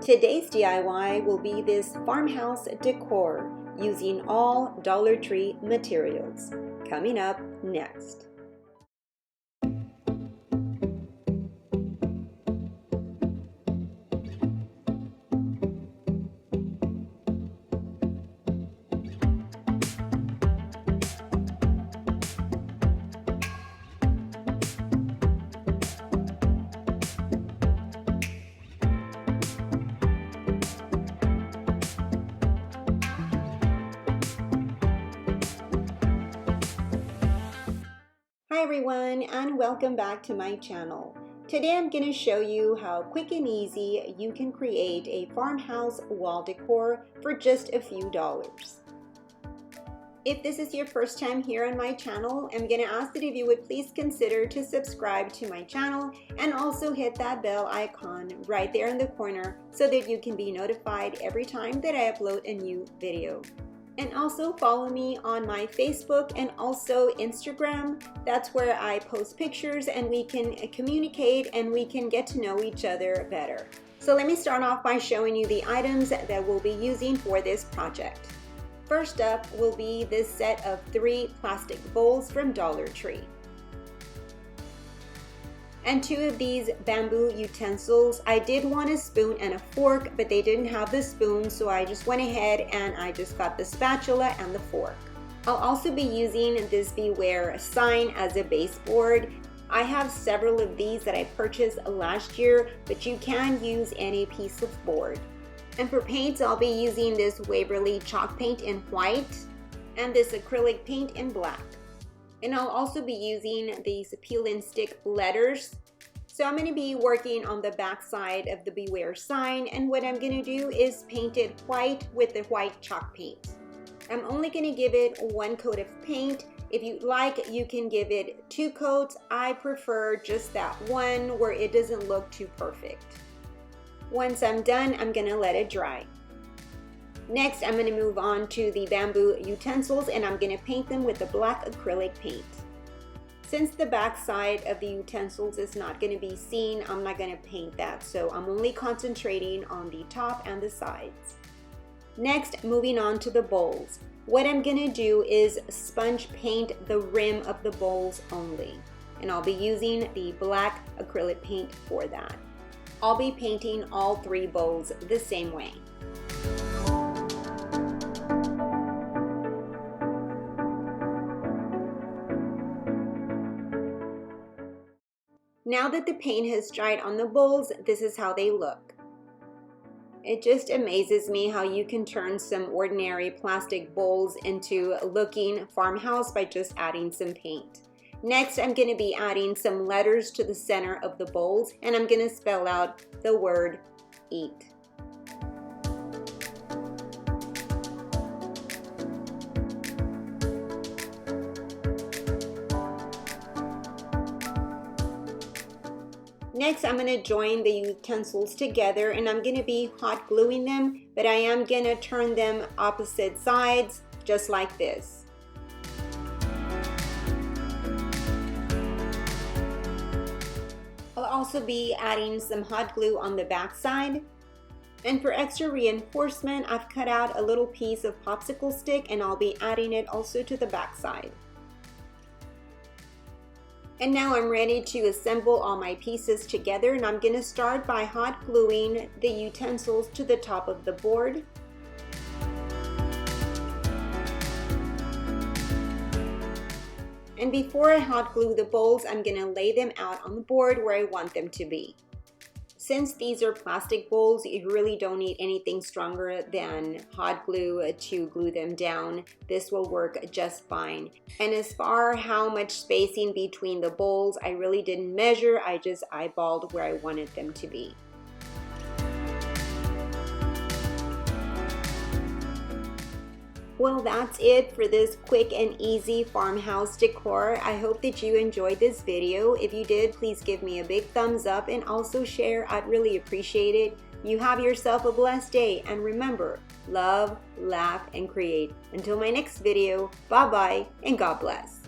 Today's DIY will be this farmhouse decor using all Dollar Tree materials. Coming up next. Hi everyone, and welcome back to my channel. Today I'm going to show you how quick and easy you can create a farmhouse wall decor for just a few dollars. If this is your first time here on my channel, I'm going to ask that if you would please consider to subscribe to my channel and also hit that bell icon right there in the corner so that you can be notified every time that I upload a new video. And also follow me on my Facebook and also Instagram. That's where I post pictures and we can communicate and we can get to know each other better. So let me start off by showing you the items that we'll be using for this project. First up will be this set of 3 plastic bowls from Dollar Tree. And 2 of these bamboo utensils. I did want a spoon and a fork, but they didn't have the spoon, so I just went ahead and I just got the spatula and the fork. I'll also be using this Beware sign as a baseboard. I have several of these that I purchased last year, but you can use any piece of board. And for paints, I'll be using this Waverly chalk paint in white and this acrylic paint in black. And I'll also be using these peel and stick letters. So I'm going to be working on the back side of the Beware sign, and what I'm going to do is paint it white with the white chalk paint. I'm only going to give it 1 coat of paint. If you'd like, you can give it 2 coats. I prefer just that one where it doesn't look too perfect. Once I'm done, I'm going to let it dry. Next, I'm going to move on to the bamboo utensils and I'm going to paint them with the black acrylic paint. Since the back side of the utensils is not going to be seen, I'm not going to paint that, so I'm only concentrating on the top and the sides. Next, moving on to the bowls. What I'm going to do is sponge paint the rim of the bowls only, and I'll be using the black acrylic paint for that. I'll be painting all 3 bowls the same way. Now that the paint has dried on the bowls, this is how they look. It just amazes me how you can turn some ordinary plastic bowls into looking farmhouse by just adding some paint. Next, I'm going to be adding some letters to the center of the bowls, and I'm going to spell out the word eat. Next, I'm going to join the utensils together and I'm going to be hot gluing them, but I am going to turn them opposite sides, just like this. I'll also be adding some hot glue on the back side. And for extra reinforcement, I've cut out a little piece of popsicle stick and I'll be adding it also to the back side. And now I'm ready to assemble all my pieces together, and I'm going to start by hot gluing the utensils to the top of the board. And before I hot glue the bowls, I'm going to lay them out on the board where I want them to be. Since these are plastic bowls, you really don't need anything stronger than hot glue to glue them down. This will work just fine. And as far how much spacing between the bowls, I really didn't measure. I just eyeballed where I wanted them to be. Well, that's it for this quick and easy farmhouse decor. I hope that you enjoyed this video. If you did, please give me a big thumbs up and also share. I'd really appreciate it. You have yourself a blessed day, and remember, love, laugh, and create. Until my next video, bye-bye and God bless.